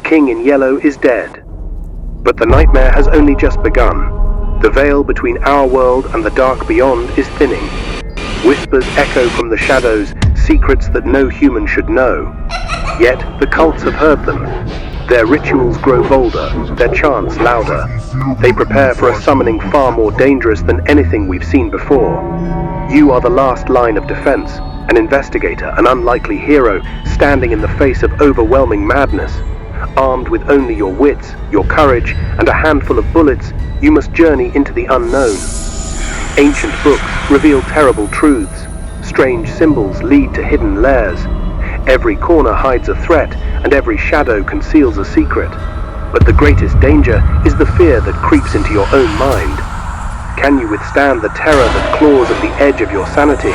king in yellow is dead. But the nightmare has only just begun. The veil between our world and the dark beyond is thinning. Whispers echo from the shadows, secrets that no human should know. Yet the cults have heard them. Their rituals grow bolder, their chants louder. They prepare for a summoning far more dangerous than anything we've seen before. You are the last line of defense, an investigator, an unlikely hero, standing in the face of overwhelming madness. Armed with only your wits, your courage, and a handful of bullets, you must journey into the unknown. Ancient books reveal terrible truths. Strange symbols lead to hidden lairs. Every corner hides a threat, and every shadow conceals a secret. But the greatest danger is the fear that creeps into your own mind. Can you withstand the terror that claws at the edge of your sanity?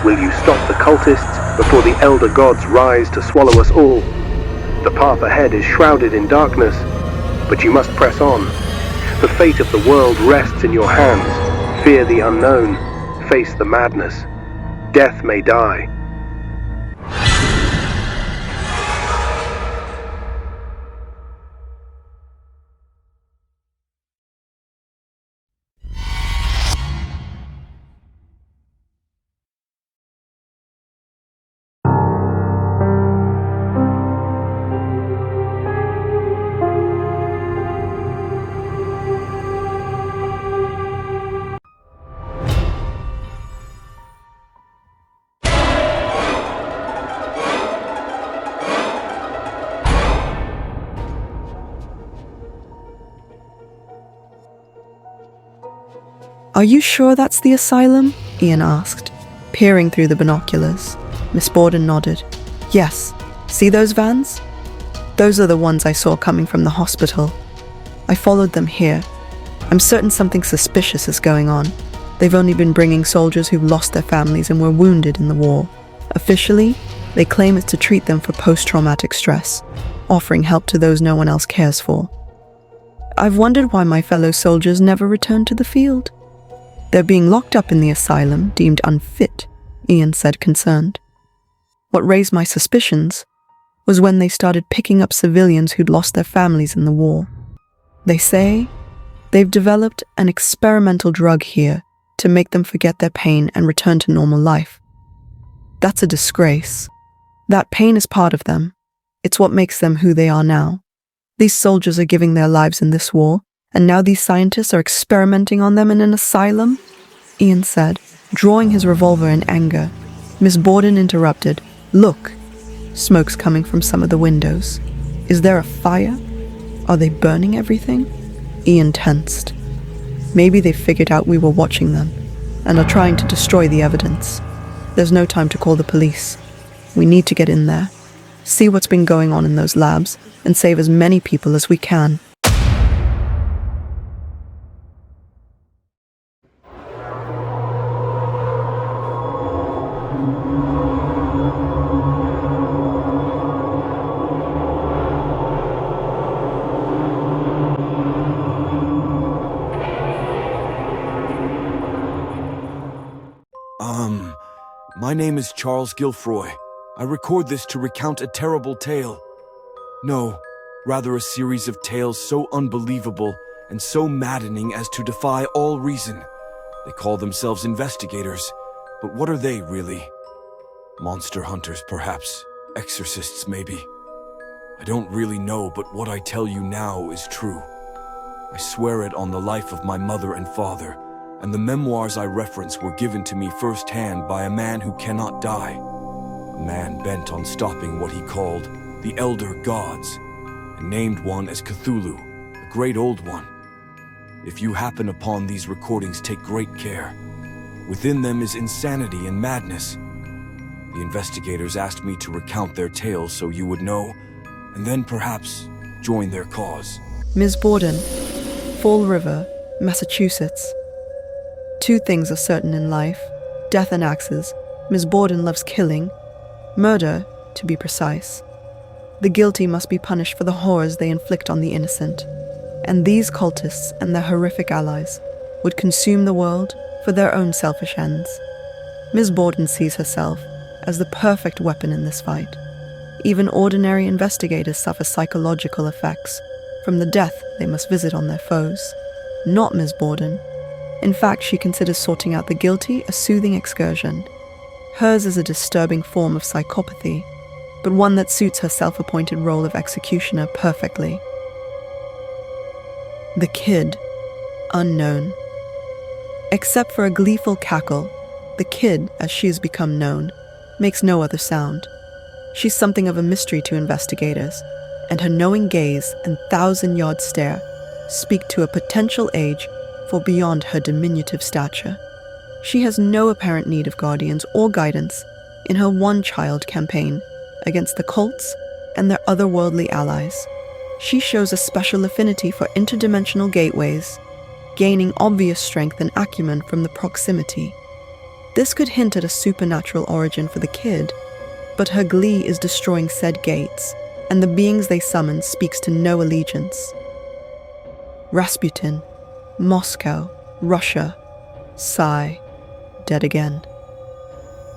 Will you stop the cultists before the elder gods rise to swallow us all? The path ahead is shrouded in darkness, but you must press on. The fate of the world rests in your hands. Fear the unknown. Face the madness. Death may die. "Are you sure that's the asylum?" Ian asked, peering through the binoculars. Miss Borden nodded. "Yes. See those vans? Those are the ones I saw coming from the hospital. I followed them here. I'm certain something suspicious is going on. They've only been bringing soldiers who've lost their families and were wounded in the war. Officially, they claim it's to treat them for post-traumatic stress, offering help to those no one else cares for. I've wondered why my fellow soldiers never returned to the field. They're being locked up in the asylum, deemed unfit," Ian said, concerned. "What raised my suspicions was when they started picking up civilians who'd lost their families in the war. They say they've developed an experimental drug here to make them forget their pain and return to normal life. That's a disgrace. That pain is part of them. It's what makes them who they are now. These soldiers are giving their lives in this war, and now these scientists are experimenting on them in an asylum?" Ian said, drawing his revolver in anger. Miss Borden interrupted. "Look, smoke's coming from some of the windows. Is there a fire? Are they burning everything?" Ian tensed. Maybe they figured out we were watching them and are trying to destroy the evidence. There's no time to call the police. We need to get in there, see what's been going on in those labs, and save as many people as we can. My name is Charles Gilfroy. I record this to recount a terrible tale. No, rather a series of tales so unbelievable and so maddening as to defy all reason. They call themselves investigators, but what are they really? Monster hunters, perhaps. Exorcists, maybe. I don't really know, but what I tell you now is true. I swear it on the life of my mother and father, and the memoirs I reference were given to me firsthand by a man who cannot die. A man bent on stopping what he called the Elder Gods, and named one as Cthulhu, a great old one. If you happen upon these recordings, take great care. Within them is insanity and madness. The investigators asked me to recount their tales so you would know, and then perhaps join their cause. Ms. Borden, Fall River, Massachusetts. 2 things are certain in life: death and axes. Ms. Borden loves killing. Murder, to be precise. The guilty must be punished for the horrors they inflict on the innocent. And these cultists and their horrific allies would consume the world for their own selfish ends. Ms. Borden sees herself as the perfect weapon in this fight. Even ordinary investigators suffer psychological effects from the death they must visit on their foes. Not Ms. Borden. In fact, she considers sorting out the guilty a soothing excursion. Hers is a disturbing form of psychopathy, but one that suits her self-appointed role of executioner perfectly. The kid, unknown. Except for a gleeful cackle, the kid, as she has become known, makes no other sound. She's something of a mystery to investigators, and her knowing gaze and thousand-yard stare speak to a potential age for beyond her diminutive stature. She has no apparent need of guardians or guidance in her one-child campaign against the cults and their otherworldly allies. She shows a special affinity for interdimensional gateways, gaining obvious strength and acumen from the proximity. This could hint at a supernatural origin for the kid, but her glee is destroying said gates, and the beings they summon speaks to no allegiance. Rasputin, Moscow, Russia, sigh, dead again.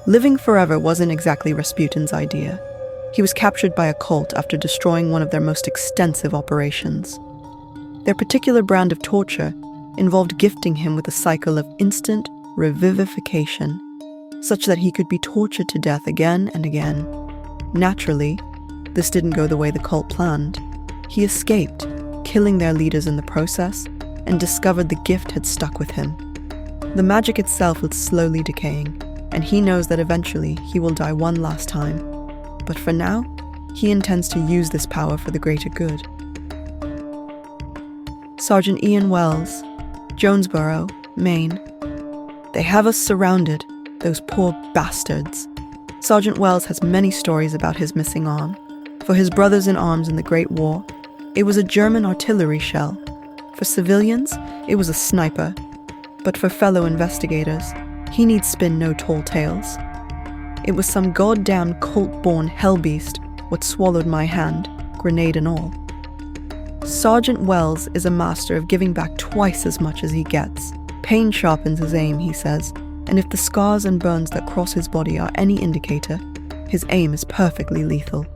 Living forever wasn't exactly Rasputin's idea. He was captured by a cult after destroying one of their most extensive operations. Their particular brand of torture involved gifting him with a cycle of instant revivification, such that he could be tortured to death again and again. Naturally, this didn't go the way the cult planned. He escaped, killing their leaders in the process, and discovered the gift had stuck with him. The magic itself was slowly decaying, and he knows that eventually he will die one last time. But for now, he intends to use this power for the greater good. Sergeant Ian Wells, Jonesboro, Maine. They have us surrounded, those poor bastards. Sergeant Wells has many stories about his missing arm. For his brothers in arms in the Great War, it was a German artillery shell. For civilians, it was a sniper. But for fellow investigators, he need spin no tall tales. It was some goddamn cult-born hellbeast what swallowed my hand, grenade and all. Sergeant Wells is a master of giving back twice as much as he gets. Pain sharpens his aim, he says, and if the scars and burns that cross his body are any indicator, his aim is perfectly lethal.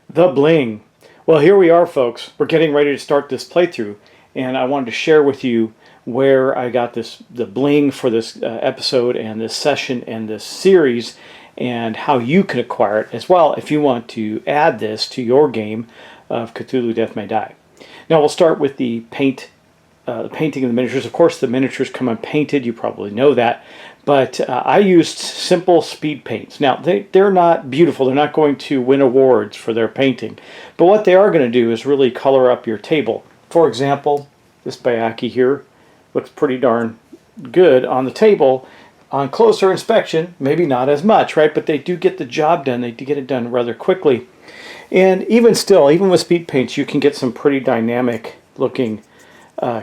The Bling. Well, here we are, folks. We're getting ready to start this playthrough, and I wanted to share with you where I got the Bling for this episode and this session and this series, and how you can acquire it as well if you want to add this to your game of Cthulhu Death May Die. Now we'll start with the painting of the miniatures. Of course, the miniatures come unpainted. You probably know that. But I used simple speed paints. Now, they're not beautiful. They're not going to win awards for their painting. But what they are going to do is really color up your table. For example, this Bayaki here looks pretty darn good on the table. On closer inspection, maybe not as much, right? But they do get the job done. They do get it done rather quickly. And even still, even with speed paints, you can get some pretty dynamic looking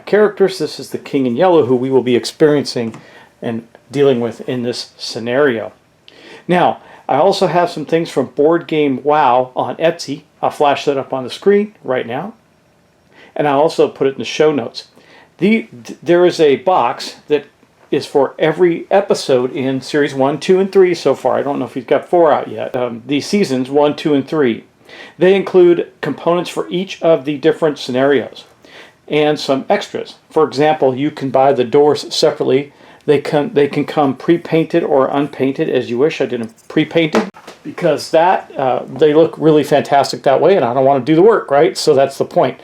characters. This is the King in Yellow, who we will be experiencing and dealing with in this scenario. Now, I also have some things from Board Game Wow on Etsy. I'll flash that up on the screen right now. And I'll also put it in the show notes. There is a box that is for every episode in Series 1, 2, and 3 so far. I don't know if he's got 4 out yet. The seasons 1, 2, and 3. They include components for each of the different scenarios and some extras. For example, you can buy the doors separately. They can come pre-painted or unpainted as you wish. I did them pre-painted because they look really fantastic that way, and I don't want to do the work, right? So that's the point.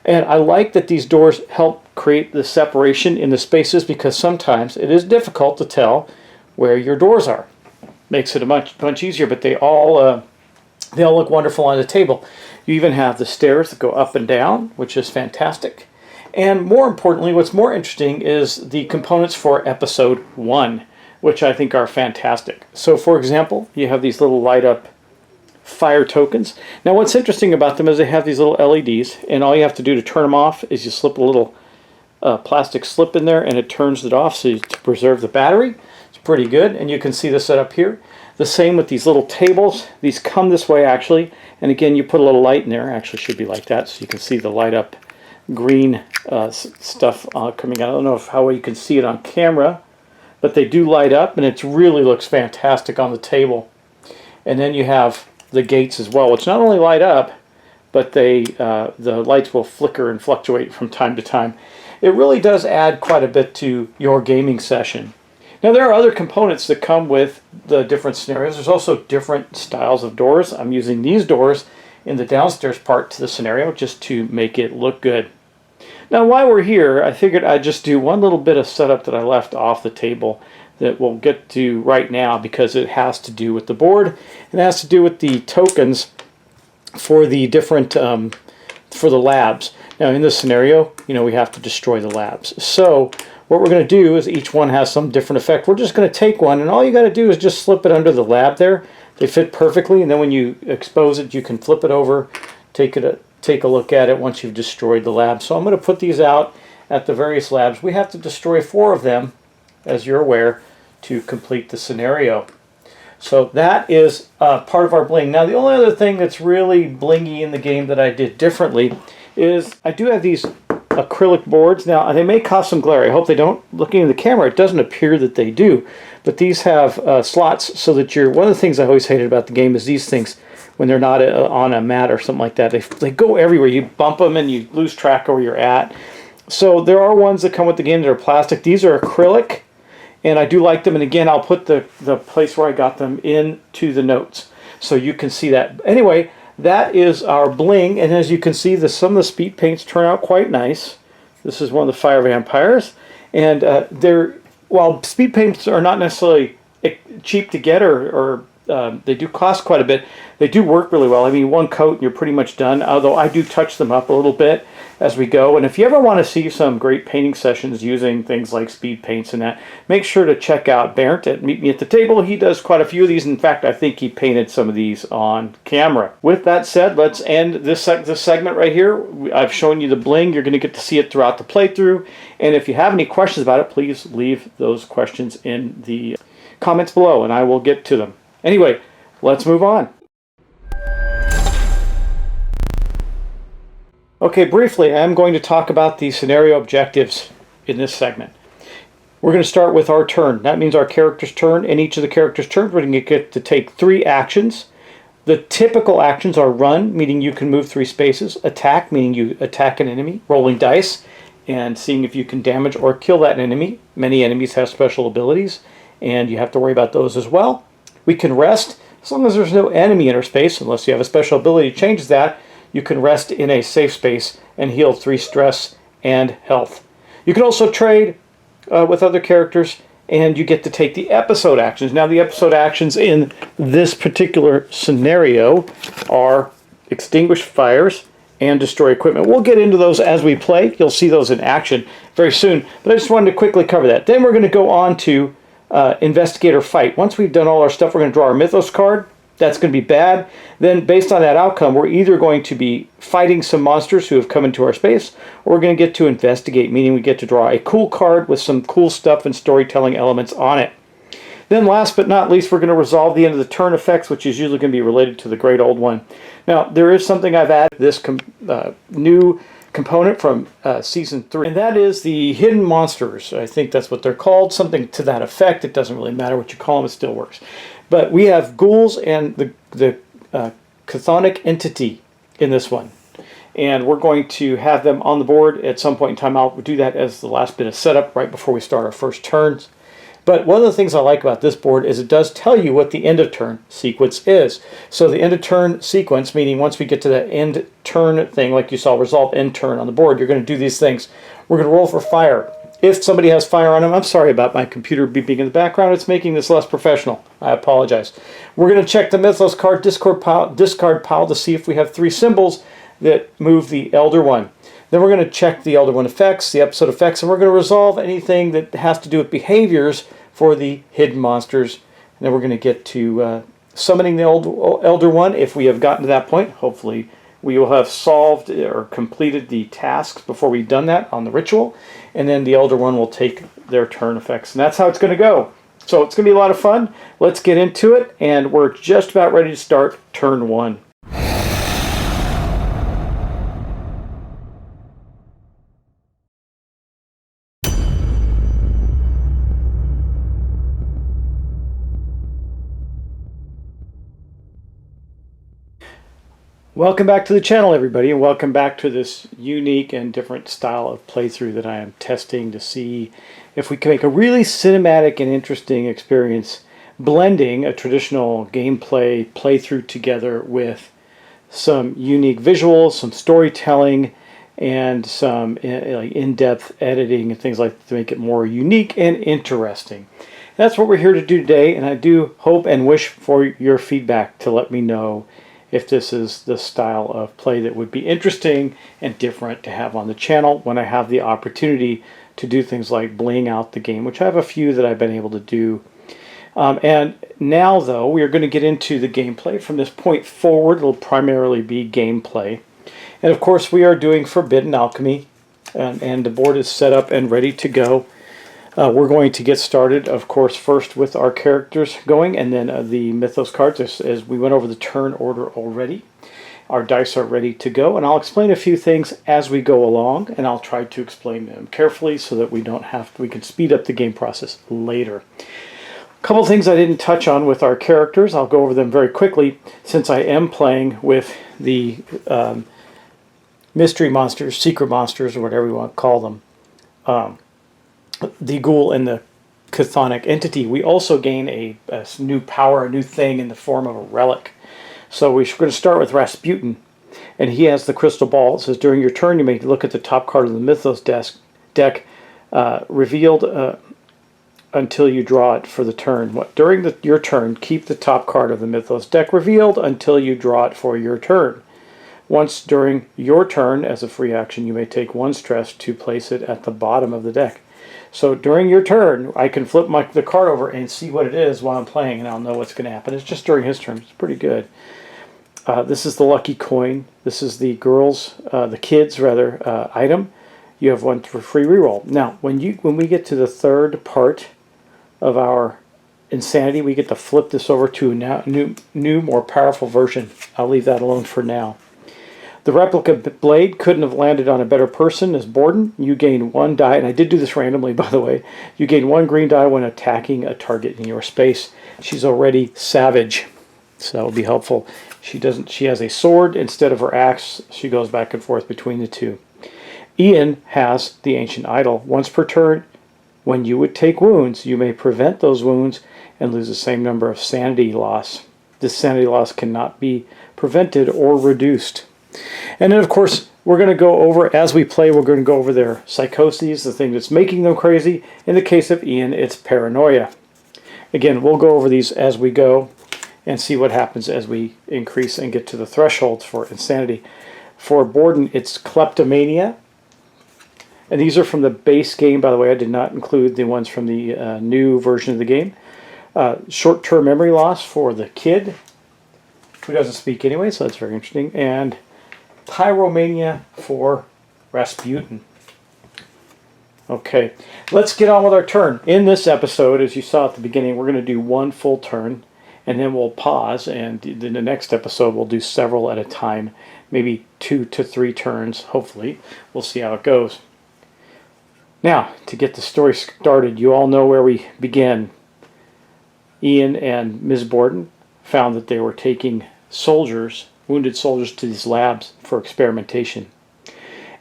And I like that these doors help create the separation in the spaces, because sometimes it is difficult to tell where your doors are. Makes it a much easier, but they all look wonderful on the table. You even have the stairs that go up and down, which is fantastic. And more importantly, what's more interesting is the components for episode 1, which I think are fantastic. So for example, you have these little light up fire tokens. Now what's interesting about them is they have these little LEDs, and all you have to do to turn them off is you slip a little plastic slip in there, and it turns it off to preserve the battery. It's pretty good, and you can see the setup here. The same with these little tables. These come this way actually, and again you put a little light in there. Actually should be like that, so you can see the light up green stuff coming out. I don't know how well you can see it on camera, but they do light up, and it really looks fantastic on the table. And then you have the gates as well, which not only light up, but the lights will flicker and fluctuate from time to time. It really does add quite a bit to your gaming session. Now, there are other components that come with the different scenarios. There's also different styles of doors. I'm using these doors in the downstairs part to the scenario just to make it look good. Now, while we're here, I figured I'd just do one little bit of setup that I left off the table that we'll get to right now, because it has to do with the board. It has to do with the tokens for the different for the labs. Now, in this scenario, we have to destroy the labs. So what we're going to do is each one has some different effect. We're just going to take one, and all you got to do is just slip it under the lab there. They fit perfectly, and then when you expose it, you can flip it over, take a look at it once you've destroyed the lab. So I'm going to put these out at the various labs. We have to destroy 4 of them, as you're aware, to complete the scenario. So that is part of our bling. Now, the only other thing that's really blingy in the game that I did differently is I do have these acrylic boards. Now, they may cause some glare. I hope they don't. Looking in the camera, it doesn't appear that they do. But these have slots so that one of the things I always hated about the game is these things, when they're not on a mat or something like that, they go everywhere. You bump them and you lose track of where you're at. So there are ones that come with the game that are plastic. These are acrylic, and I do like them. And again, I'll put the place where I got them into the notes so you can see that. Anyway, that is our bling, and as you can see, some of the speed paints turn out quite nice. This is one of the fire vampires, and while speed paints are not necessarily cheap to get, or they do cost quite a bit, they do work really well. I mean, one coat and you're pretty much done, although I do touch them up a little bit as we go. And if you ever want to see some great painting sessions using things like speed paints and that, make sure to check out Bernd at Meet Me at the Table. He does quite a few of these. In fact, I think he painted some of these on camera. With that said, let's end this segment right here. I've shown you the bling. You're going to get to see it throughout the playthrough. And if you have any questions about it, please leave those questions in the comments below, and I will get to them. Anyway, let's move on. Okay, briefly, I'm going to talk about the scenario objectives in this segment. We're going to start with our turn. That means our character's turn. In each of the character's turns, we're going to get to take 3 actions. The typical actions are run, meaning you can move 3 spaces, attack, meaning you attack an enemy, rolling dice, and seeing if you can damage or kill that enemy. Many enemies have special abilities, and you have to worry about those as well. We can rest, as long as there's no enemy in our space, unless you have a special ability that changes that. You can rest in a safe space and heal 3 stress and health. You can also trade with other characters, and you get to take the episode actions. Now, the episode actions in this particular scenario are extinguish fires and destroy equipment. We'll get into those as we play. You'll see those in action very soon, but I just wanted to quickly cover that. Then we're going to go on to investigator fight. Once we've done all our stuff, we're going to draw our mythos card. That's going to be bad. Then based on that outcome, we're either going to be fighting some monsters who have come into our space, or we're going to get to investigate, meaning we get to draw a cool card with some cool stuff and storytelling elements on it. Then last but not least, we're going to resolve the end of the turn effects, which is usually going to be related to the Great Old One. Now, there is something I've added, this new component from Season 3, and that is the hidden monsters. I think that's what they're called, something to that effect. It doesn't really matter what you call them, it still works. But we have ghouls and the chthonic entity in this one. And we're going to have them on the board at some point in time. I'll do that as the last bit of setup right before we start our first turns. But one of the things I like about this board is it does tell you what the end of turn sequence is. So the end of turn sequence, meaning once we get to that end turn thing, like you saw, resolve end turn on the board, you're going to do these things. We're going to roll for fire. If somebody has fire on them, I'm sorry about my computer beeping in the background. It's making this less professional. I apologize. We're going to check the Mythos card discard pile to see if we have 3 symbols that move the Elder One. Then we're going to check the Elder One effects, the episode effects, and we're going to resolve anything that has to do with behaviors for the hidden monsters. And then we're going to get to summoning the Elder One if we have gotten to that point. Hopefully we will have solved or completed the tasks before we've done that on the ritual. And then the Elder One will take their turn effects. And that's how it's going to go. So it's going to be a lot of fun. Let's get into it. And we're just about ready to start turn 1. Welcome back to the channel, everybody, and welcome back to this unique and different style of playthrough that I am testing to see if we can make a really cinematic and interesting experience, blending a traditional gameplay playthrough together with some unique visuals, some storytelling, and some in-depth editing and things like that to make it more unique and interesting. That's what we're here to do today, and I do hope and wish for your feedback to let me know if this is the style of play that would be interesting and different to have on the channel when I have the opportunity to do things like bling out the game, which I have a few that I've been able to do. And now, though, we are going to get into the gameplay. From this point forward, it'll primarily be gameplay. And of course, we are doing Forbidden Alchemy, and the board is set up and ready to go. We're going to get started, of course, first with our characters going, and then the Mythos cards, as we went over the turn order already. Our dice are ready to go, and I'll explain a few things as we go along, and I'll try to explain them carefully so that we can speed up the game process later. A couple things I didn't touch on with our characters. I'll go over them very quickly, since I am playing with the mystery monsters, secret monsters, or whatever you want to call them. The ghoul and the chthonic entity. We also gain a new power, a new thing in the form of a relic. So we're going to start with Rasputin, and he has the crystal ball. It says, during your turn, you may look at the top card of the Mythos deck, revealed until you draw it for the turn. During your turn, keep the top card of the Mythos deck revealed until you draw it for your turn. Once during your turn, as a free action, you may take one stress to place it at the bottom of the deck. So during your turn, I can flip the card over and see what it is while I'm playing, and I'll know what's going to happen. It's just during his turn. It's pretty good. This is the lucky coin. This is the kids' item. You have one for free reroll. Now, when we get to the third part of our insanity, we get to flip this over to a new, more powerful version. I'll leave that alone for now. The replica blade couldn't have landed on a better person as Borden. You gain 1 die, and I did do this randomly, by the way. You gain 1 green die when attacking a target in your space. She's already savage, so that will be helpful. She has a sword instead of her axe. She goes back and forth between the two. Ian has the ancient idol. Once per turn, when you would take wounds, you may prevent those wounds and lose the same number of sanity loss. This sanity loss cannot be prevented or reduced. And then, of course, we're going to go over, as we play, we're going to go over their psychoses, the thing that's making them crazy. In the case of Ian, it's paranoia. Again, we'll go over these as we go and see what happens as we increase and get to the thresholds for insanity. For Borden, it's kleptomania. And these are from the base game, by the way. I did not include the ones from the new version of the game. Short-term memory loss for the kid, who doesn't speak anyway, so that's very interesting. And pyromania for Rasputin. Okay, let's get on with our turn. In this episode, as you saw at the beginning, we're going to do 1 full turn, and then we'll pause, and in the next episode we'll do several at a time, maybe 2 to 3 turns, hopefully. We'll see how it goes. Now, to get the story started, you all know where we begin. Ian and Ms. Borden found that they were taking wounded soldiers to these labs for experimentation.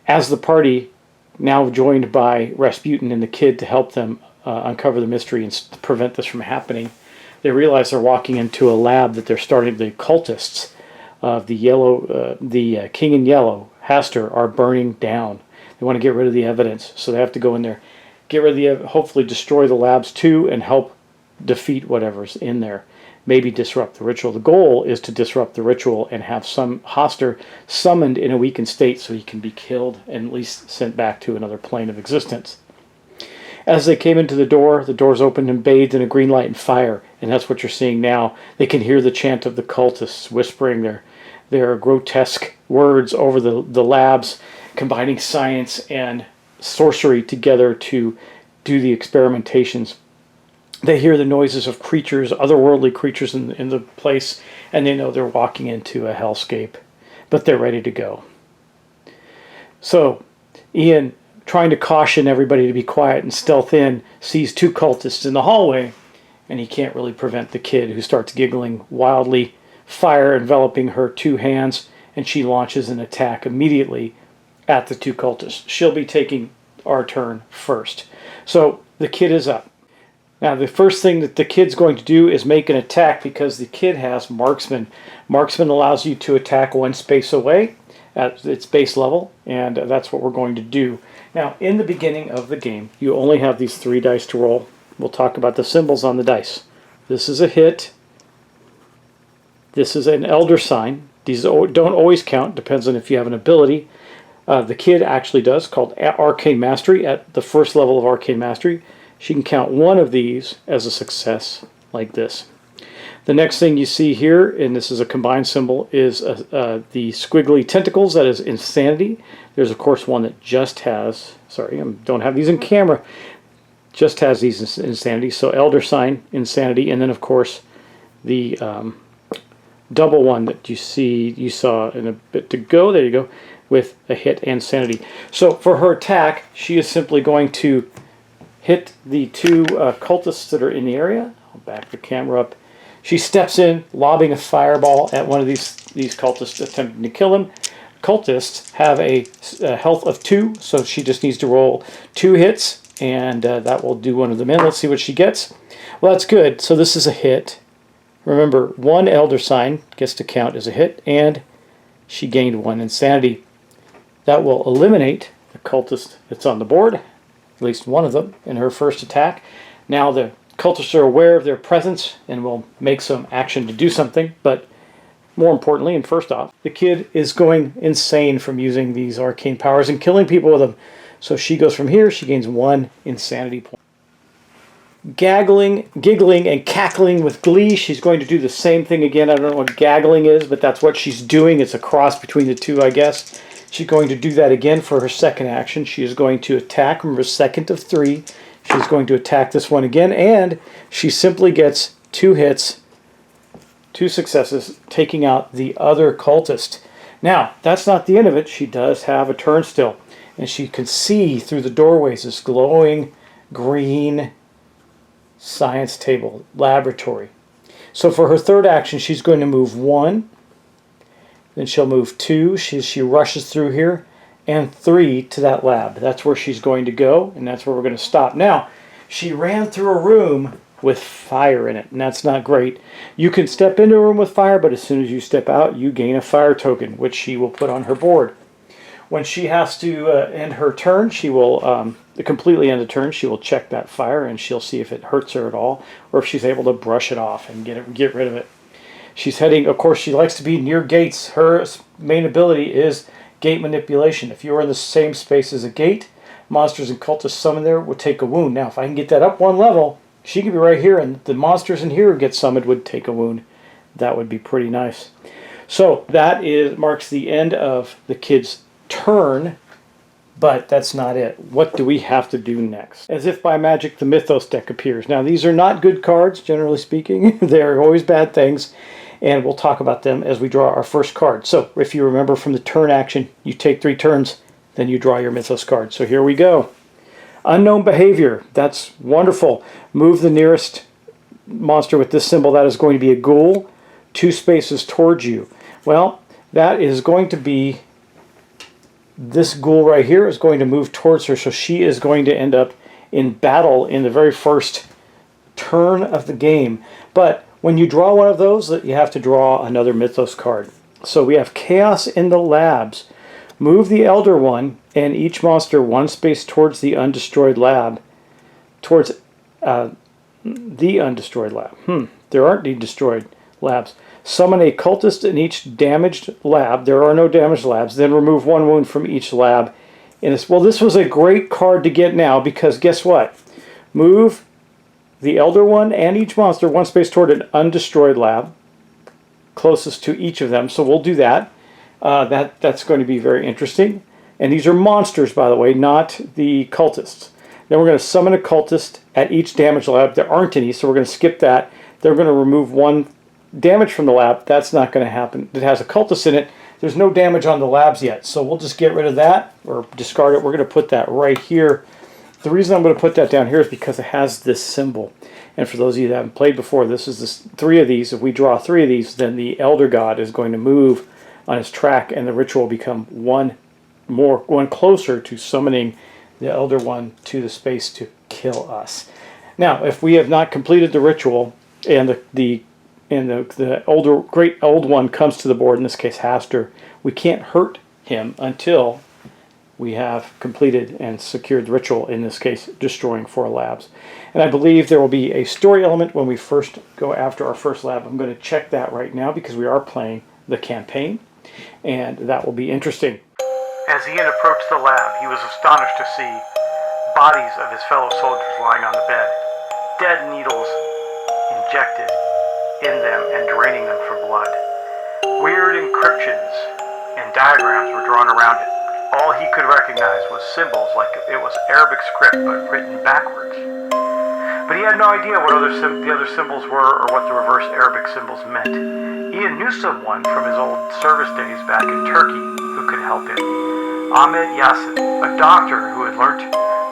As the party, now joined by Rasputin and the kid to help them uncover the mystery and prevent this from happening, they realize they're walking into a lab that the cultists of the King in Yellow, Hastur, are burning down. They want to get rid of the evidence, so they have to go in there, get rid of the evidence, hopefully destroy the labs too, and help defeat whatever's in there. Maybe disrupt the ritual. The goal is to disrupt the ritual and have some Hastur summoned in a weakened state so he can be killed and at least sent back to another plane of existence. As they came into the doors opened and bathed in a green light and fire, and that's what you're seeing now. They can hear the chant of the cultists whispering their grotesque words over the labs, combining science and sorcery together to do the experimentations. They hear the noises of creatures, otherworldly creatures in the place, and they know they're walking into a hellscape, but they're ready to go. So Ian, trying to caution everybody to be quiet and stealth in, sees 2 cultists in the hallway, and he can't really prevent the kid, who starts giggling wildly, fire enveloping her 2 hands, and she launches an attack immediately at the two cultists. She'll be taking our turn first. So the kid is up. Now the first thing that the kid's going to do is make an attack because the kid has marksman. Marksman allows you to attack one space away at its base level, and that's what we're going to do. Now in the beginning of the game, you only have these 3 dice to roll. We'll talk about the symbols on the dice. This is a hit. This is an elder sign. These don't always count, depends on if you have an ability. The kid actually does, called Arcane Mastery. At the first level of Arcane Mastery, she can count one of these as a success, like this. The next thing you see here, and this is a combined symbol, is the squiggly tentacles. That is Insanity. There's, of course, one that just has, sorry, I don't have these in camera, just has these Insanity. So Elder Sign, Insanity, and then, of course, the double one that you saw in a bit to go, there you go, with a hit and Sanity. So for her attack, she is simply going to hit the 2 cultists that are in the area. I'll back the camera up. She steps in, lobbing a fireball at one of these cultists, attempting to kill him. Cultists have a health of 2, so she just needs to roll 2 hits, and that will do one of them in. Let's see what she gets. Well, that's good. So this is a hit. Remember, 1 Elder Sign gets to count as a hit, and she gained 1 Insanity. That will eliminate the cultist that's on the board, at least one of them, in her first attack. Now the cultists are aware of their presence and will make some action to do something, but more importantly, and first off, the kid is going insane from using these arcane powers and killing people with them. So she goes from here, she gains 1 Insanity point. Giggling and cackling with glee, she's going to do the same thing again. I don't know what gaggling is, but that's what she's doing. It's a cross between the two, I guess. She's going to do that again for her second action. She is going to attack. Remember, second of 3. She's going to attack this one again, and she simply gets 2 hits, 2 successes, taking out the other cultist. Now, that's not the end of it. She does have a turn still, and she can see through the doorways this glowing green science table, laboratory. So for her third action, she's going to move 1, then she'll move 2, she rushes through here, and 3 to that lab. That's where she's going to go, and that's where we're going to stop. Now, she ran through a room with fire in it, and that's not great. You can step into a room with fire, but as soon as you step out, you gain a fire token, which she will put on her board. When she has to end her turn, she will completely end the turn. She will check that fire, and she'll see if it hurts her at all, or if she's able to brush it off and get rid of it. She's heading, of course, she likes to be near gates. Her main ability is gate manipulation. If you're in the same space as a gate, monsters and cultists summoned there would take a wound. Now, if I can get that up 1 level, she could be right here, and the monsters in here who get summoned would take a wound. That would be pretty nice. So that marks the end of the kid's turn, but that's not it. What do we have to do next? As if by magic, the Mythos deck appears. Now, these are not good cards, generally speaking. They're always bad things, and we'll talk about them as we draw our first card. So, if you remember from the turn action, you take 3 turns, then you draw your Mythos card. So here we go. Unknown behavior. That's wonderful. Move the nearest monster with this symbol. That is going to be a ghoul 2 spaces towards you. Well, that is going to be, this ghoul right here is going to move towards her, so she is going to end up in battle in the very first turn of the game. But when you draw one of those, you have to draw another Mythos card. So we have Chaos in the Labs. Move the Elder One and each monster 1 space towards the undestroyed lab. Towards the undestroyed lab. There aren't any destroyed labs. Summon a cultist in each damaged lab. There are no damaged labs. Then remove 1 wound from each lab. Well, this was a great card to get now, because guess what? Move the Elder One and each monster 1 space toward an undestroyed lab, closest to each of them. So we'll do that. That's going to be very interesting. And these are monsters, by the way, not the cultists. Then we're going to summon a cultist at each damaged lab. There aren't any, so we're going to skip that. They're going to remove 1 damage from the lab. That's not going to happen. It has a cultist in it. There's no damage on the labs yet, so we'll just get rid of that or discard it. We're going to put that right here. The reason I'm going to put that down here is because it has this symbol. And for those of you that haven't played before, this is 3 of these. If we draw 3 of these, then the Elder God is going to move on his track, and the ritual will become one closer to summoning the Elder One to the space to kill us. Now, if we have not completed the ritual, and the great old one comes to the board, in this case Hastur, we can't hurt him until we have completed and secured the ritual, in this case destroying 4 labs. And I believe there will be a story element when we first go after our first lab. I'm going to check that right now because we are playing the campaign, and that will be interesting. As Ian approached the lab, he was astonished to see bodies of his fellow soldiers lying on the bed, dead needles injected in them and draining them for blood. Weird encryptions and diagrams were drawn around it. All he could recognize was symbols like it was Arabic script but written backwards. But he had no idea what the other symbols were or what the reverse Arabic symbols meant. Ian knew someone from his old service days back in Turkey who could help him. Ahmed Yassin, a doctor who had learnt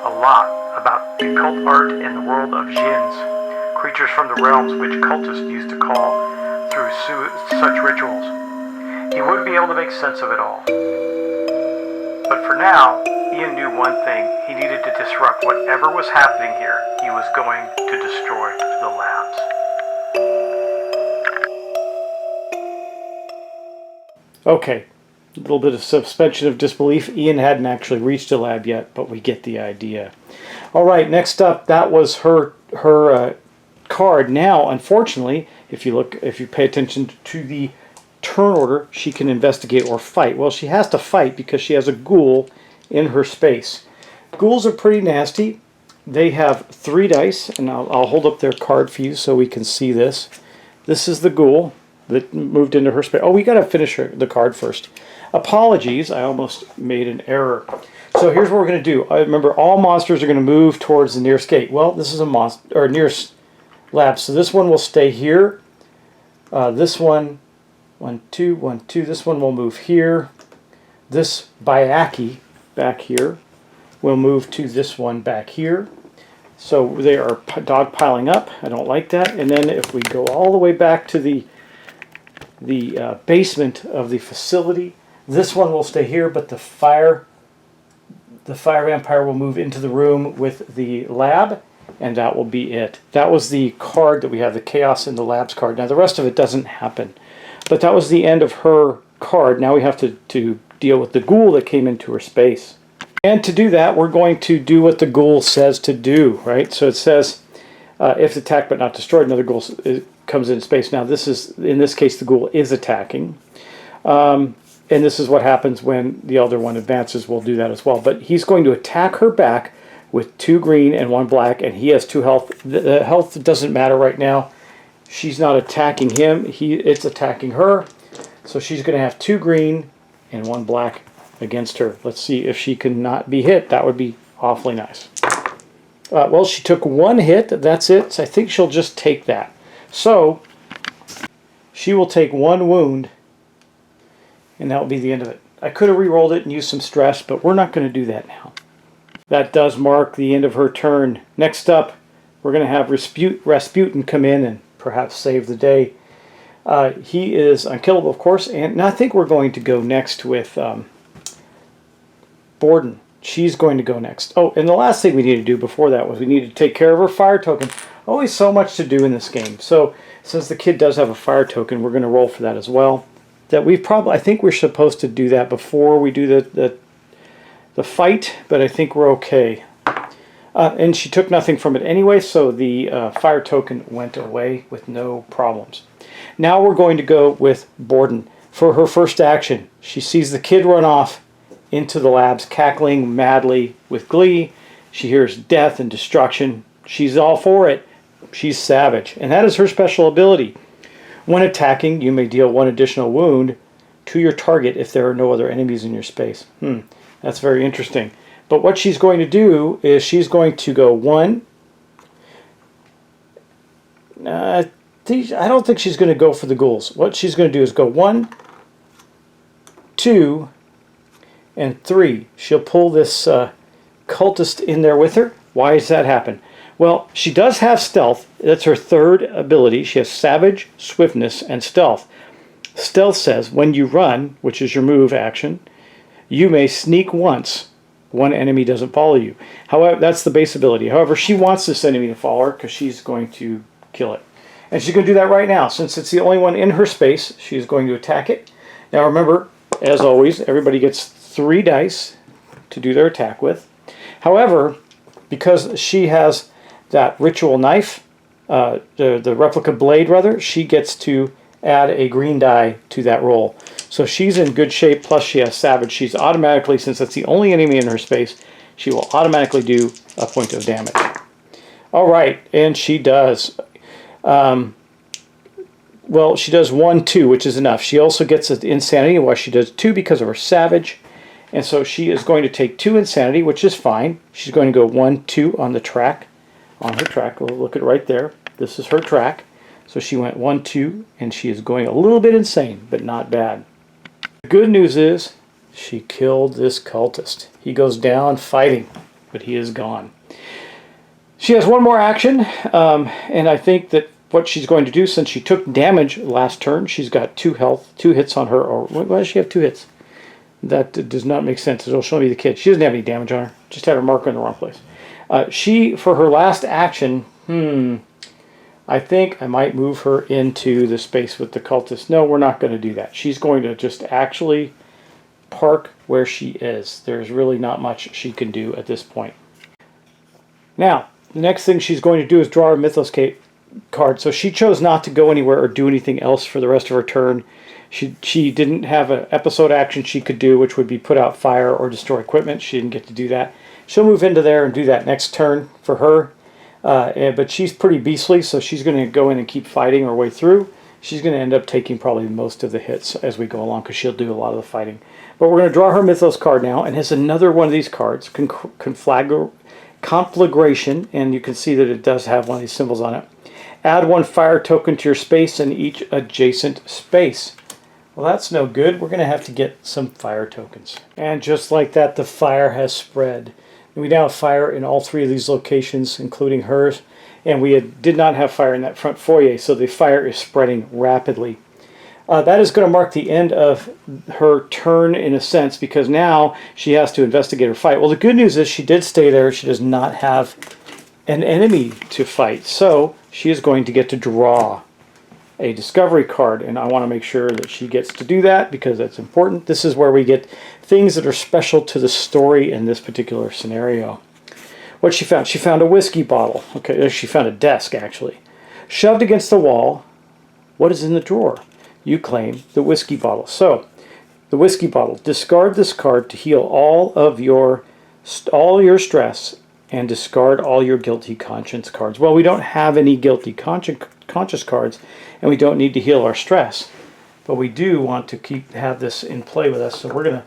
a lot about the occult art and the world of jinns, creatures from the realms which cultists used to call through such rituals. He would be able to make sense of it all. But for now, Ian knew one thing. He needed to disrupt whatever was happening here. He was going to destroy the labs. Okay, a little bit of suspension of disbelief. Ian hadn't actually reached a lab yet, but we get the idea. All right, next up, that was her card. Now, unfortunately, if you pay attention to the turn order, she can investigate or fight. Well, she has to fight because she has a ghoul in her space. Ghouls are pretty nasty. They have 3 dice, and I'll hold up their card for you so we can see this. This is the ghoul that moved into her space. Oh, we got to finish the card first. Apologies, I almost made an error. So here's what we're going to do. Remember, all monsters are going to move towards the nearest gate. Well, this is a monster, or nearest lab, so this one will stay here. This one, 1, 2, 1, 2. This one will move here. This Bayaki back here will move to this one back here. So they are dogpiling up. I don't like that. And then if we go all the way back to the basement of the facility, this one will stay here, but the fire vampire will move into the room with the lab, and that will be it. That was the card that we have, the Chaos in the Labs card. Now the rest of it doesn't happen. But that was the end of her card. Now we have to deal with the ghoul that came into her space. And to do that, we're going to do what the ghoul says to do, right? So it says, if attacked but not destroyed, another ghoul comes in space. Now this is, in this case, the ghoul is attacking. And this is what happens when the Elder One advances. We'll do that as well. But he's going to attack her back with 2 green and 1 black, and he has 2 health. The health doesn't matter right now. She's not attacking him. It's attacking her. So she's going to have 2 green and 1 black against her. Let's see if she can not be hit. That would be awfully nice. Well, she took 1 hit. That's it. So I think she'll just take that. So she will take 1 wound, and that will be the end of it. I could have re-rolled it and used some stress, but we're not going to do that now. That does mark the end of her turn. Next up, we're going to have Rasputin come in and perhaps save the day. He is unkillable, of course, and I think we're going to go next with Borden. She's going to go next. Oh, and the last thing we need to do before that was we need to take care of her fire token. Always so much to do in this game. So since the kid does have a fire token, we're going to roll for that as well. That I think we're supposed to do that before we do the fight, but I think we're okay. And she took nothing from it anyway, so the fire token went away with no problems. Now we're going to go with Borden. For her first action, she sees the kid run off into the labs, cackling madly with glee. She hears death and destruction. She's all for it. She's savage, and that is her special ability. When attacking, you may deal 1 additional wound to your target if there are no other enemies in your space. That's very interesting. But what she's going to do is she's going to go 1. I don't think she's going to go for the ghouls. What she's going to do is go 1, 2, and 3. She'll pull this cultist in there with her. Why does that happen? Well, she does have stealth. That's her 3rd ability. She has savage, swiftness, and stealth. Stealth says, when you run, which is your move action, you may sneak once. One enemy doesn't follow you. However, that's the base ability. However, she wants this enemy to follow her because she's going to kill it. And she's going to do that right now. Since it's the only one in her space, she's going to attack it. Now remember, as always, everybody gets 3 dice to do their attack with. However, because she has that ritual knife, the replica blade rather, she gets to add a green die to that roll. So she's in good shape, plus she has Savage. She's automatically, since that's the only enemy in her space, she will automatically do a point of damage. Alright, and she does. Well, she does 1, 2, which is enough. She also gets the Insanity, while she does 2 because of her Savage. And so she is going to take 2 Insanity, which is fine. She's going to go 1, 2 on the track. On her track, we'll look at it right there. This is her track. So she went 1, 2, and she is going a little bit insane, but not bad. The good news is she killed this cultist. He goes down fighting, but he is gone. She has 1 more action, and I think that what she's going to do, since she took damage last turn, she's got 2 health, 2 hits on her. Or why does she have 2 hits? That does not make sense. It'll show me the kid. She doesn't have any damage on her. Just had her marker in the wrong place. She, for her last action, I think I might move her into the space with the cultist. No, we're not going to do that. She's going to just actually park where she is. There's really not much she can do at this point. Now, the next thing she's going to do is draw her Mythos card. So she chose not to go anywhere or do anything else for the rest of her turn. She didn't have an episode action she could do, which would be put out fire or destroy equipment. She didn't get to do that. She'll move into there and do that next turn for her. But she's pretty beastly, so she's going to go in and keep fighting her way through. She's going to end up taking probably most of the hits as we go along because she'll do a lot of the fighting. But we're going to draw her Mythos card now, and has another one of these cards, Conflagration, and you can see that it does have one of these symbols on it. Add 1 fire token to your space in each adjacent space. Well, that's no good. We're going to have to get some fire tokens. And just like that, the fire has spread. And we now have fire in all 3 of these locations, including hers. And we did not have fire in that front foyer, so the fire is spreading rapidly. That is going to mark the end of her turn in a sense, because now she has to investigate her fight. Well, the good news is she did stay there. She does not have an enemy to fight. So she is going to get to draw a discovery card, and I want to make sure that she gets to do that because that's important. This is where we get things that are special to the story in this particular scenario. What she found? She found a whiskey bottle. Okay, she found a desk actually. Shoved against the wall. What is in the drawer? You claim the whiskey bottle. So, the whiskey bottle. Discard this card to heal all your stress and discard all your guilty conscience cards. Well, we don't have any guilty conscience cards, and we don't need to heal our stress, but we do want to have this in play with us. So we're going to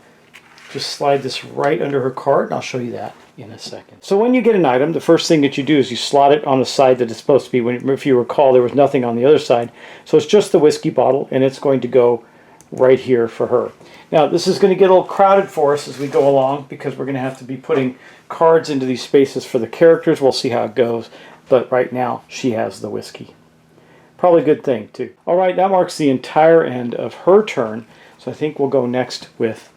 just slide this right under her card, and I'll show you that in a second. So when you get an item, the first thing that you do is you slot it on the side that it's supposed to be. If you recall, there was nothing on the other side, so it's just the whiskey bottle, and it's going to go right here for her. Now, this is going to get a little crowded for us as we go along because we're going to have to be putting cards into these spaces for the characters. We'll see how it goes, but right now she has the whiskey. Probably a good thing, too. All right, that marks the entire end of her turn, so I think we'll go next with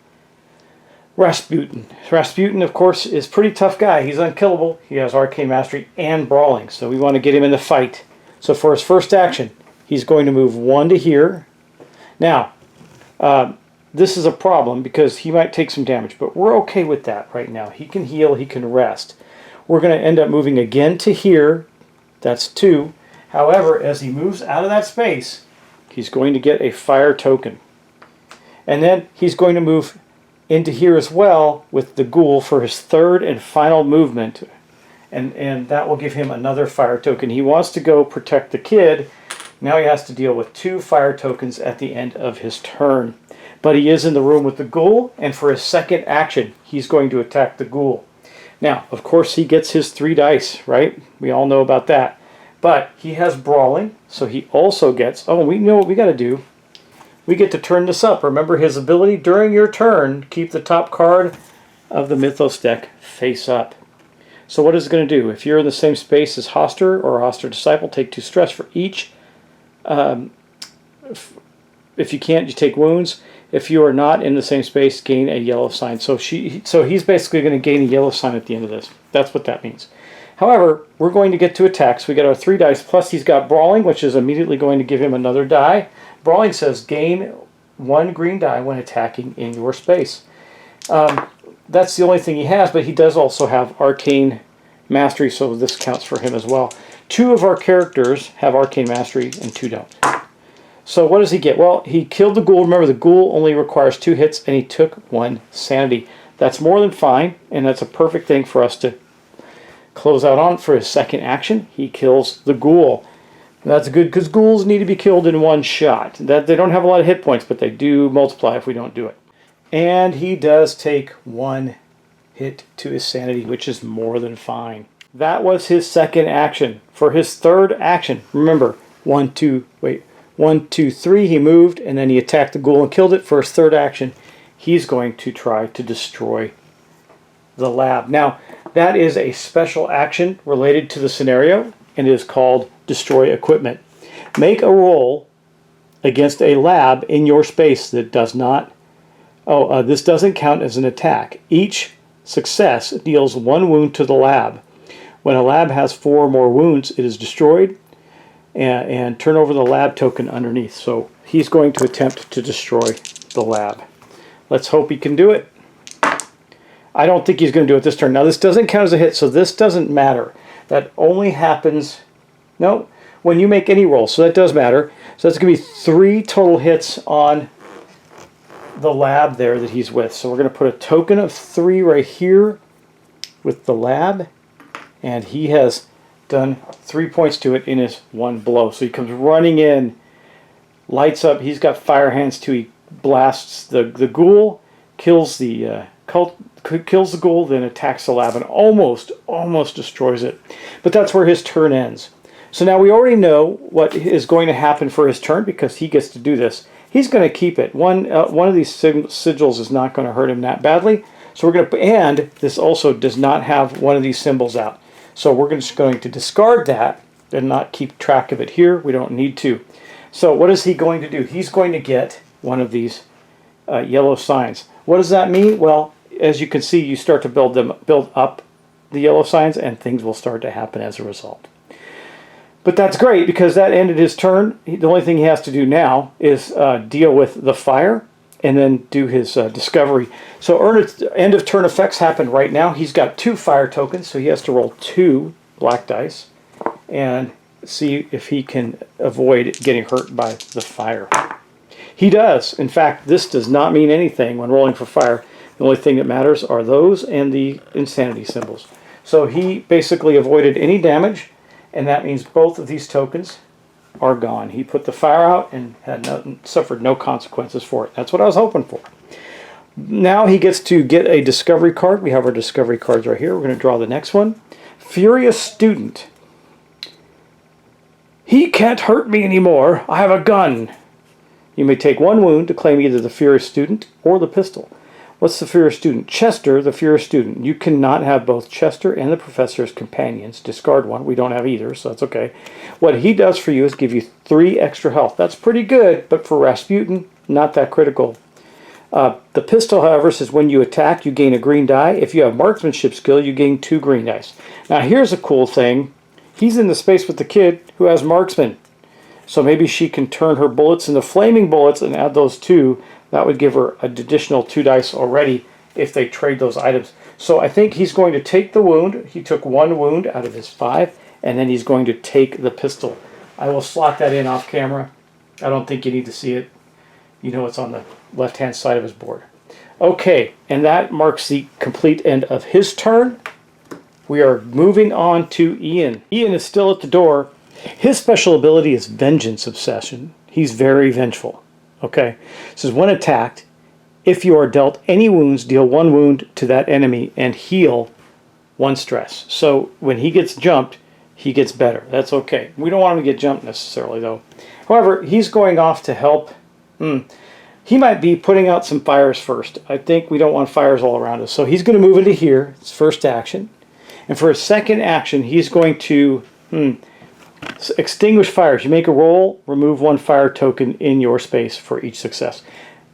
Rasputin. Rasputin, of course, is a pretty tough guy. He's unkillable. He has Arcane Mastery and Brawling, so we want to get him in the fight. So for his first action, he's going to move 1 to here. Now, this is a problem because he might take some damage, but we're okay with that right now. He can heal, he can rest. We're going to end up moving again to here. That's 2. However, as he moves out of that space, he's going to get a fire token. And then he's going to move into here as well with the ghoul for his 3rd and final movement. And that will give him another fire token. He wants to go protect the kid. Now he has to deal with 2 fire tokens at the end of his turn. But he is in the room with the ghoul, and for his second action, he's going to attack the ghoul. Now, of course, he gets his 3 dice, right? We all know about that. But he has Brawling, so he also gets... Oh, we know what we got to do. We get to turn this up. Remember his ability during your turn, keep the top card of the Mythos deck face up. So what is it going to do? If you're in the same space as Hoster or Hoster Disciple, take 2 stress for each if you can't, you take wounds. If you are not in the same space, gain a yellow sign. So he's basically going to gain a yellow sign at the end of this. That's what that means. However, we're going to get to attacks. We got our 3 dice, plus he's got Brawling, which is immediately going to give him another die. Brawling says gain 1 green die when attacking in your space. That's the only thing he has, but he does also have Arcane Mastery, so this counts for him as well. 2 of our characters have Arcane Mastery and 2 don't. So what does he get? Well, he killed the ghoul. Remember, the ghoul only requires 2 hits, and he took 1 sanity. That's more than fine, and that's a perfect thing for us to close out on for his second action. He kills the ghoul. And that's good, because ghouls need to be killed in 1 shot. They don't have a lot of hit points, but they do multiply if we don't do it. And he does take 1 hit to his sanity, which is more than fine. That was his second action. For his third action, remember, 1, 2, 3, he moved, and then he attacked the ghoul and killed it. For his third action, he's going to try to destroy the lab. Now, that is a special action related to the scenario, and it is called Destroy Equipment. Make a roll against a lab in your space that does not... this doesn't count as an attack. Each success deals 1 wound to the lab. When a lab has 4 or more wounds, it is destroyed, and turn over the lab token underneath. So he's going to attempt to destroy the lab. Let's hope he can do it. I don't think he's going to do it this turn. Now this doesn't count as a hit, so this doesn't matter. That only happens, no, when you make any roll, so that does matter. So that's going to be 3 total hits on the lab there that he's with. So we're going to put a token of 3 right here with the lab, and he has done 3 points to it in his 1 blow. So he comes running in, lights up. He's got fire hands too. He blasts the ghoul, kills the ghoul, then attacks the lab and almost destroys it. But that's where his turn ends. So now we already know what is going to happen for his turn, because he gets to do this. He's going to keep it. One of these sigils is not going to hurt him that badly. So we're going to, and this also does not have one of these symbols out. So we're just going to discard that and not keep track of it here. We don't need to. So what is he going to do? He's going to get one of these yellow signs. What does that mean? Well, as you can see, you start to build up the yellow signs, and things will start to happen as a result. But that's great, because that ended his turn. The only thing he has to do now is deal with the fire and then do his discovery. So end of turn effects happen right now. He's got 2 fire tokens, so he has to roll 2 black dice and see if he can avoid getting hurt by the fire. He does. In fact, this does not mean anything when rolling for fire. The only thing that matters are those and the insanity symbols. So he basically avoided any damage, and that means both of these tokens are gone. He put the fire out and suffered no consequences for it. That's what I was hoping for. Now he gets to get a discovery card. We have our discovery cards right here. We're going to draw the next one. Furious Student. He can't hurt me anymore. I have a gun. You may take 1 wound to claim either the Furious Student or the pistol. What's the Furious Student? Chester, the Furious Student. You cannot have both Chester and the Professor as companions. Discard 1. We don't have either, so that's okay. What he does for you is give you 3 extra health. That's pretty good, but for Rasputin, not that critical. The pistol, however, says when you attack, you gain a green die. If you have marksmanship skill, you gain 2 green dice. Now, here's a cool thing. He's in the space with the kid who has marksman. So maybe she can turn her bullets into flaming bullets and add those 2. That would give her an additional 2 dice already if they trade those items. So I think he's going to take the wound. He took 1 wound out of his 5, and then he's going to take the pistol. I will slot that in off camera. I don't think you need to see it. You know it's on the left-hand side of his board. Okay, and that marks the complete end of his turn. We are moving on to Ian. Ian is still at the door. His special ability is Vengeance Obsession. He's very vengeful. Okay, it says when attacked, if you are dealt any wounds, deal 1 wound to that enemy and heal 1 stress. So when he gets jumped, he gets better. That's okay. We don't want him to get jumped necessarily, though. However, he's going off to help. He might be putting out some fires first. I think we don't want fires all around us. So he's going to move into here. It's first action. And for his second action, he's going to Extinguish fires. You make a roll, remove 1 fire token in your space for each success.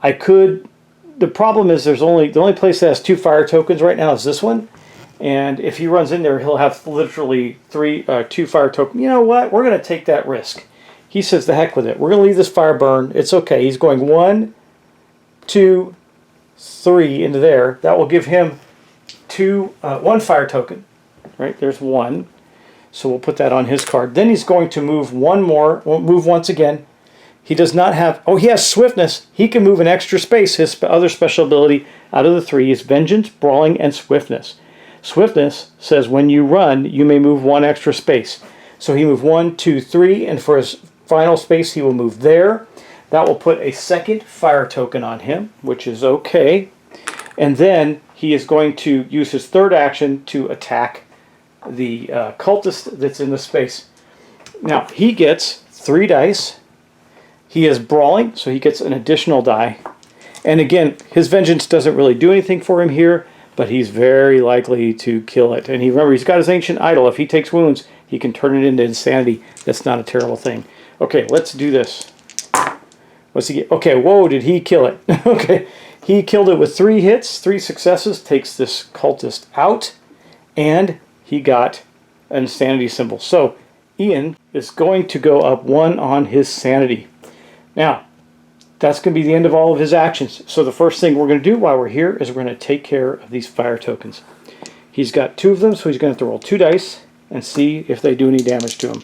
The problem is the only place that has 2 fire tokens right now is this one. And if he runs in there, he'll have literally 2 fire tokens. You know what? We're going to take that risk. He says, the heck with it. We're going to leave this fire burn. It's okay. He's going 1, 2, 3 into there. That will give him 1 fire token. Right? There's 1. So we'll put that on his card. Then he's going to move 1 more. Move once again. He does not have... Oh, he has swiftness. He can move an extra space. His other special ability out of the 3 is vengeance, brawling, and swiftness. Swiftness says when you run, you may move 1 extra space. So he moved 1, 2, 3, and for his final space, he will move there. That will put a 2nd fire token on him, which is okay. And then he is going to use his 3rd action to attack the cultist that's in the space. Now, he gets 3 dice. He is brawling, so he gets an additional die. And again, his vengeance doesn't really do anything for him here, but he's very likely to kill it. And remember, he's got his ancient idol. If he takes wounds, he can turn it into insanity. That's not a terrible thing. Okay, let's do this. What's he get? Okay, whoa, did he kill it? Okay, he killed it with 3 hits, 3 successes, takes this cultist out, and he got an insanity symbol. So Ian is going to go up 1 on his sanity. Now, that's going to be the end of all of his actions. So the first thing we're going to do while we're here is we're going to take care of these fire tokens. He's got 2 of them, so he's going to have to roll 2 dice and see if they do any damage to him.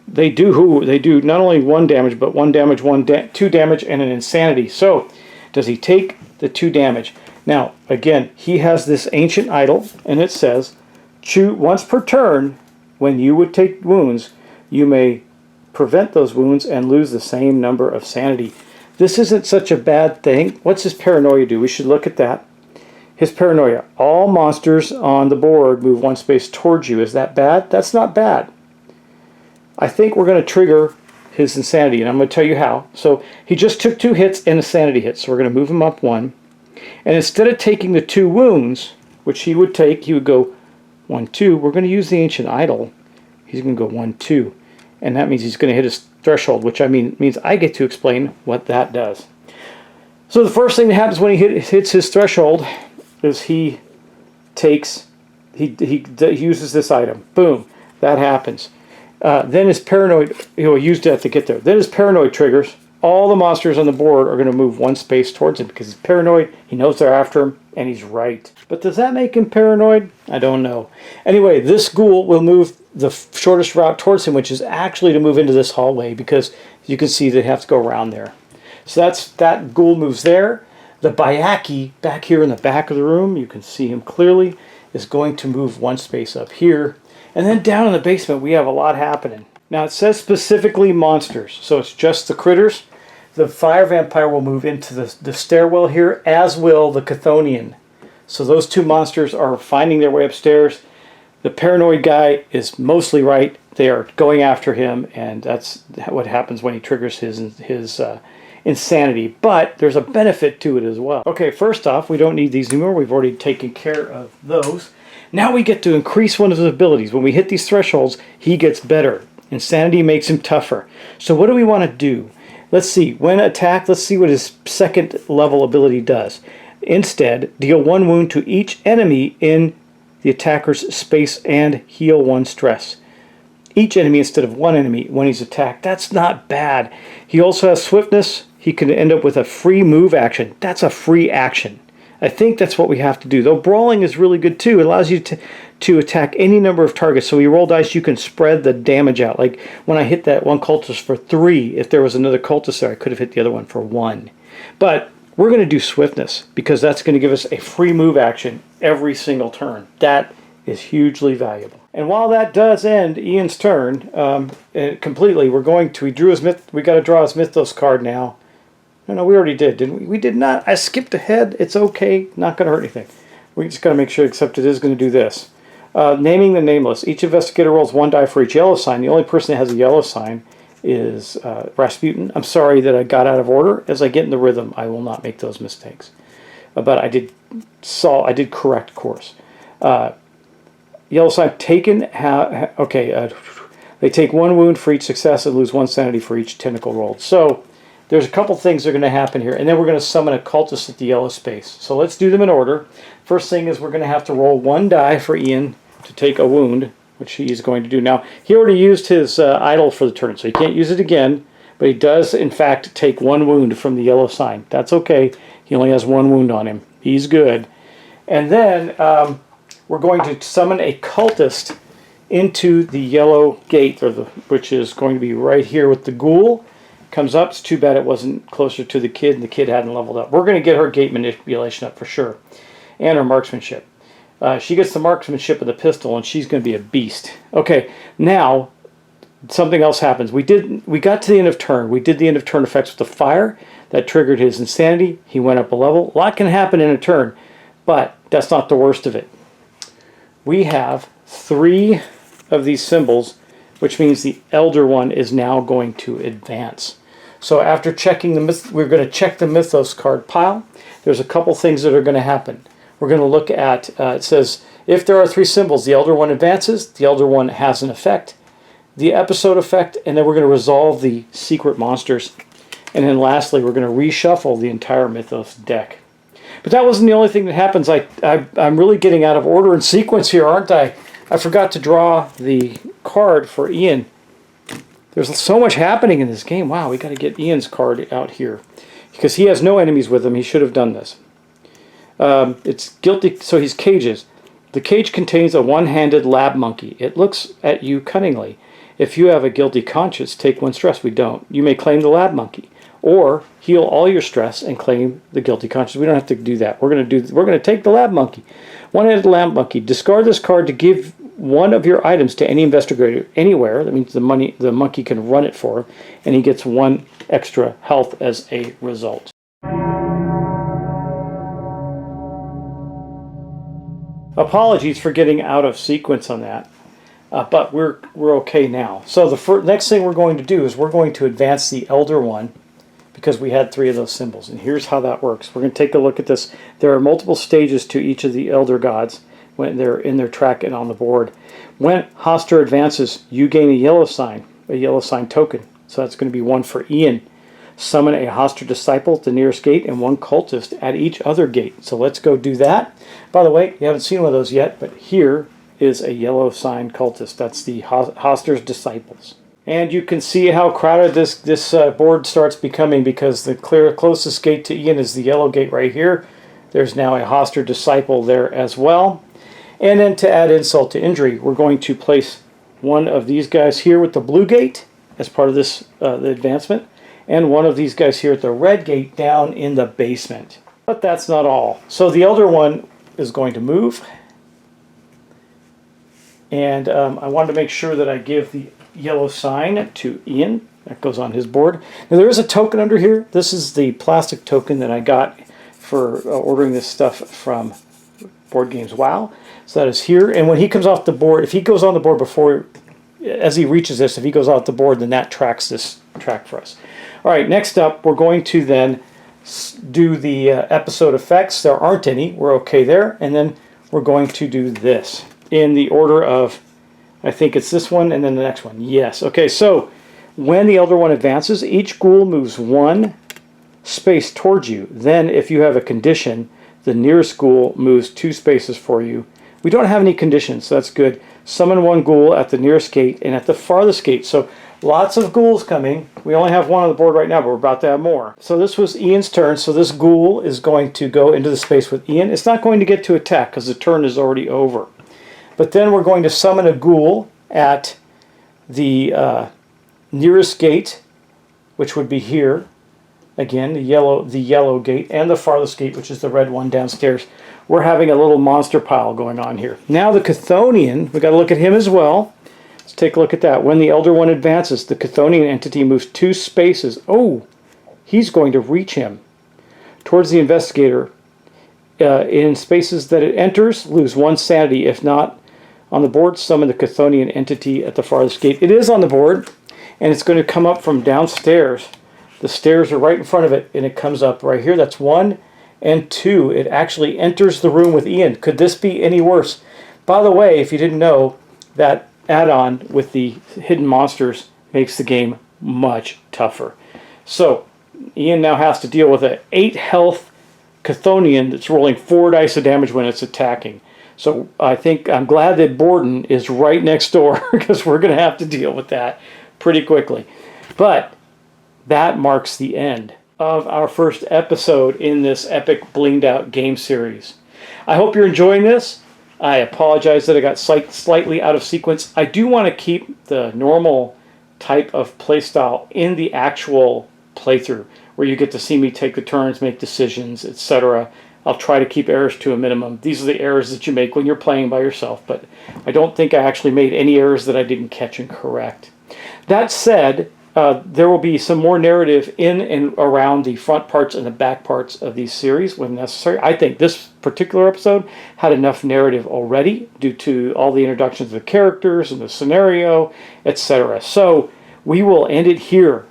They do. They do not only 1 damage, but 1 damage, 2 damage, and an insanity. So does he take the 2 damage? Now, again, he has this ancient idol, and it says, once per turn, when you would take wounds, you may prevent those wounds and lose the same number of sanity. This isn't such a bad thing. What's his paranoia do? We should look at that. His paranoia. All monsters on the board move 1 space towards you. Is that bad? That's not bad. I think we're going to trigger his insanity, and I'm going to tell you how. So he just took 2 hits and a sanity hit, so we're going to move him up 1. And instead of taking the 2 wounds, which he would take, he would go 1, 2. We're going to use the ancient idol. He's going to go 1, 2. And that means he's going to hit his threshold, which means I get to explain what that does. So the first thing that happens when he hits his threshold is he uses this item. Boom, that happens. Then his paranoid, he'll use that to get there. Then his paranoid triggers. All the monsters on the board are going to move 1 space towards him because he's paranoid. He knows they're after him, and he's right. But does that make him paranoid? I don't know. Anyway, this ghoul will move the shortest route towards him, which is actually to move into this hallway because you can see they have to go around there. So that ghoul moves there. The Bayaki back here in the back of the room, you can see him clearly, is going to move 1 space up here. And then down in the basement, we have a lot happening. Now it says specifically monsters, so it's just the critters. The fire vampire will move into the stairwell here, as will the Chthonian. So those 2 monsters are finding their way upstairs. The paranoid guy is mostly right. They are going after him, and that's what happens when he triggers his insanity. But there's a benefit to it as well. Okay, first off, we don't need these anymore. We've already taken care of those. Now we get to increase one of his abilities. When we hit these thresholds, he gets better. Insanity makes him tougher. So what do we want to do? Let's see. When attacked, let's see what his 2nd level ability does. Instead, deal 1 wound to each enemy in the attacker's space and heal 1 stress. Each enemy instead of 1 enemy when he's attacked. That's not bad. He also has swiftness. He can end up with a free move action. That's a free action. I think that's what we have to do. Though brawling is really good too. It allows you to attack any number of targets. So when you roll dice, you can spread the damage out. Like when I hit that one cultist for 3, if there was another cultist there, I could have hit the other one for 1. But we're going to do swiftness because that's going to give us a free move action every single turn. That is hugely valuable. And while that does end Ian's turn completely, we drew his myth. We got to draw his Mythos card now. No, we already did, didn't we? We did not. I skipped ahead. It's okay. Not going to hurt anything. We just got to make sure, except it is going to do this. Naming the nameless. Each investigator rolls 1 die for each yellow sign. The only person that has a yellow sign is Rasputin. I'm sorry that I got out of order. As I get in the rhythm, I will not make those mistakes. But I did correct course. Yellow sign taken. They take 1 wound for each success and lose 1 sanity for each tentacle rolled. So there's a couple things that are going to happen here. And then we're going to summon a cultist at the yellow space. So let's do them in order. First thing is we're going to have to roll 1 die for Ian to take a wound, which he is going to do. Now, he already used his idol for the turn, so he can't use it again. But he does, in fact, take 1 wound from the yellow sign. That's okay. He only has 1 wound on him. He's good. And then we're going to summon a cultist into the yellow gate, which is going to be right here with the ghoul. Comes up. It's too bad it wasn't closer to the kid, and the kid hadn't leveled up. We're going to get her gate manipulation up for sure, and her marksmanship. She gets the marksmanship of the pistol, and she's going to be a beast. Okay, now something else happens. We got to the end of turn. We did the end of turn effects with the fire. That triggered his insanity. He went up a level. A lot can happen in a turn, but that's not the worst of it. We have 3 of these symbols, which means the Elder One is now going to advance. So after checking we're going to check the Mythos card pile. There's a couple things that are going to happen. We're going to look at, it says, if there are 3 symbols, the Elder One advances, the Elder One has an effect, the episode effect, and then we're going to resolve the secret monsters. And then lastly, we're going to reshuffle the entire Mythos deck. But that wasn't the only thing that happens. I'm really getting out of order and sequence here, aren't I? I forgot to draw the card for Ian. There's so much happening in this game. Wow, we got to get Ian's card out here. Because he has no enemies with him. He should have done this. It's guilty, so he's cages. The cage contains a one-handed lab monkey. It looks at you cunningly. If you have a guilty conscience, take 1 stress. We don't. You may claim the lab monkey, or heal all your stress and claim the guilty conscience. We don't have to do that. We're going to take the lab monkey. One-handed lab monkey. Discard this card to give 1 of your items to any investigator anywhere. That means the monkey can run it for him, and he gets 1 extra health as a result. Apologies for getting out of sequence on that, but we're okay now. So the next thing we're going to do is we're going to advance the Elder One, because we had 3 of those symbols. And here's how that works. We're going to take a look at this. There are multiple stages to each of the Elder Gods when they're in their track and on the board. When Hoster advances, you gain a yellow sign token. So that's going to be 1 for Ian. Summon a Hoster disciple at the nearest gate and 1 cultist at each other gate. So let's go do that. By the way, you haven't seen one of those yet, but here is a yellow sign cultist. That's the Hoster's disciples. And you can see how crowded this board starts becoming, because the closest gate to Ian is the yellow gate right here. There's now a Hoster disciple there as well. And then to add insult to injury, we're going to place 1 of these guys here with the blue gate as part of this the advancement, and 1 of these guys here at the red gate down in the basement. But that's not all. So the Elder One is going to move. And I wanted to make sure that I give the yellow sign to Ian. That goes on his board. Now there is a token under here. This is the plastic token that I got for ordering this stuff from Board Games WoW. So that is here. And when he comes off the board, if he goes on the board before, as he reaches this, if he goes off the board, then that tracks this track for us. All right, next up, we're going to then do the episode effects. There aren't any. We're okay there. And then we're going to do this in the order of, I think it's this one and then the next one. Yes. Okay, so when the Elder One advances, each ghoul moves 1 space towards you. Then if you have a condition, the nearest ghoul moves 2 spaces for you. We don't have any conditions, so that's good. Summon 1 ghoul at the nearest gate and at the farthest gate. So lots of ghouls coming. We only have 1 on the board right now, but we're about to have more. So this was Ian's turn. So this ghoul is going to go into the space with Ian. It's not going to get to attack because the turn is already over. But then we're going to summon a ghoul at the nearest gate, which would be here. Again, the yellow gate, and the farthest gate, which is the red one downstairs. We're having a little monster pile going on here. Now the Chthonian, we've got to look at him as well. Let's take a look at that. When the Elder One advances, the Chthonian entity moves 2 spaces. Oh, he's going to reach him. Towards the investigator. In spaces that it enters, lose 1 sanity. If not on the board, summon the Chthonian entity at the farthest gate. It is on the board, and it's going to come up from downstairs. The stairs are right in front of it, and it comes up right here. That's 1 and 2. It actually enters the room with Ian. Could this be any worse? By the way, if you didn't know, that add-on with the hidden monsters makes the game much tougher. So Ian now has to deal with an 8 health Chthonian that's rolling 4 dice of damage when it's attacking. So I'm glad that Borden is right next door because we're going to have to deal with that pretty quickly. But that marks the end of our first episode in this epic blinged out game series. I hope you're enjoying this. I apologize that I got slightly out of sequence. I do want to keep the normal type of playstyle in the actual playthrough, where you get to see me take the turns, make decisions, etc. I'll try to keep errors to a minimum. These are the errors that you make when you're playing by yourself, but I don't think I actually made any errors that I didn't catch and correct. That said, there will be some more narrative in and around the front parts and the back parts of these series when necessary. I think this particular episode had enough narrative already due to all the introductions of the characters and the scenario, etc. So we will end it here.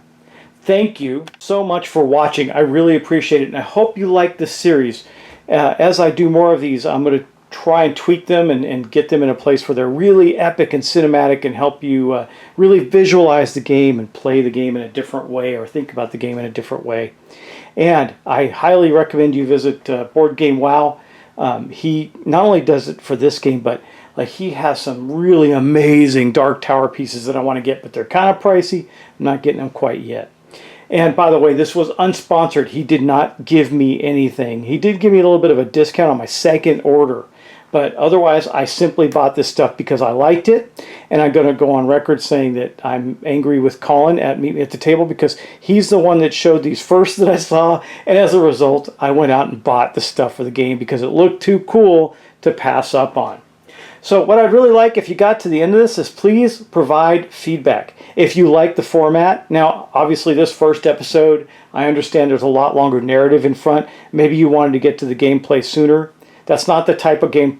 Thank you so much for watching. I really appreciate it, and I hope you like this series. As I do more of these, I'm going to try and tweak them and get them in a place where they're really epic and cinematic and help you really visualize the game and play the game in a different way or think about the game in a different way. And I highly recommend you visit Board Game Wow. He not only does it for this game, but he has some really amazing Dark Tower pieces that I want to get, but they're kind of pricey. I'm not getting them quite yet. And by the way, this was unsponsored. He did not give me anything. He did give me a little bit of a discount on my second order. But otherwise, I simply bought this stuff because I liked it. And I'm going to go on record saying that I'm angry with Colin at Meet Me at the Table because he's the one that showed these first that I saw. And as a result, I went out and bought the stuff for the game because it looked too cool to pass up on. So what I'd really like, if you got to the end of this, is please provide feedback. If you like the format, now obviously this first episode, I understand there's a lot longer narrative in front. Maybe you wanted to get to the gameplay sooner. That's not the type of game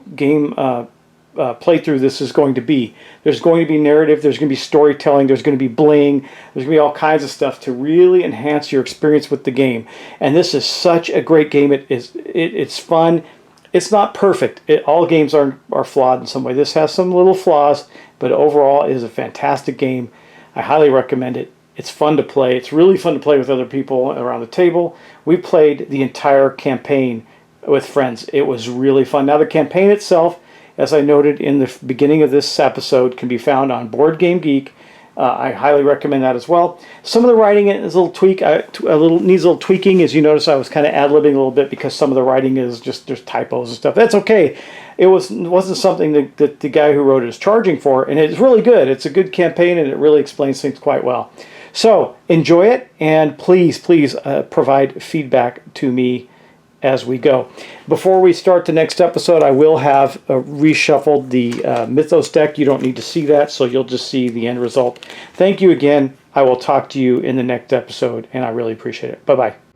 playthrough this is going to be. There's going to be narrative, there's going to be storytelling, there's going to be bling, there's going to be all kinds of stuff to really enhance your experience with the game. And this is such a great game. It's fun. It's not perfect. All games are flawed in some way. This has some little flaws, but overall it is a fantastic game. I highly recommend it. It's fun to play. It's really fun to play with other people around the table. We played the entire campaign with friends. It was really fun. Now the campaign itself, as I noted in the beginning of this episode, can be found on Board Game Geek. I highly recommend that as well. Some of the writing is a little tweak, needs a little tweaking. As you notice, I was kind of ad-libbing a little bit because some of the writing is just, there's typos and stuff. That's okay. It wasn't something that the guy who wrote it is charging for, and it's really good. It's a good campaign, and it really explains things quite well. So enjoy it, and please provide feedback to me as we go. Before we start the next episode, I will have reshuffled the Mythos deck. You don't need to see that, so you'll just see the end result. Thank you again. I will talk to you in the next episode, and I really appreciate it. Bye-bye.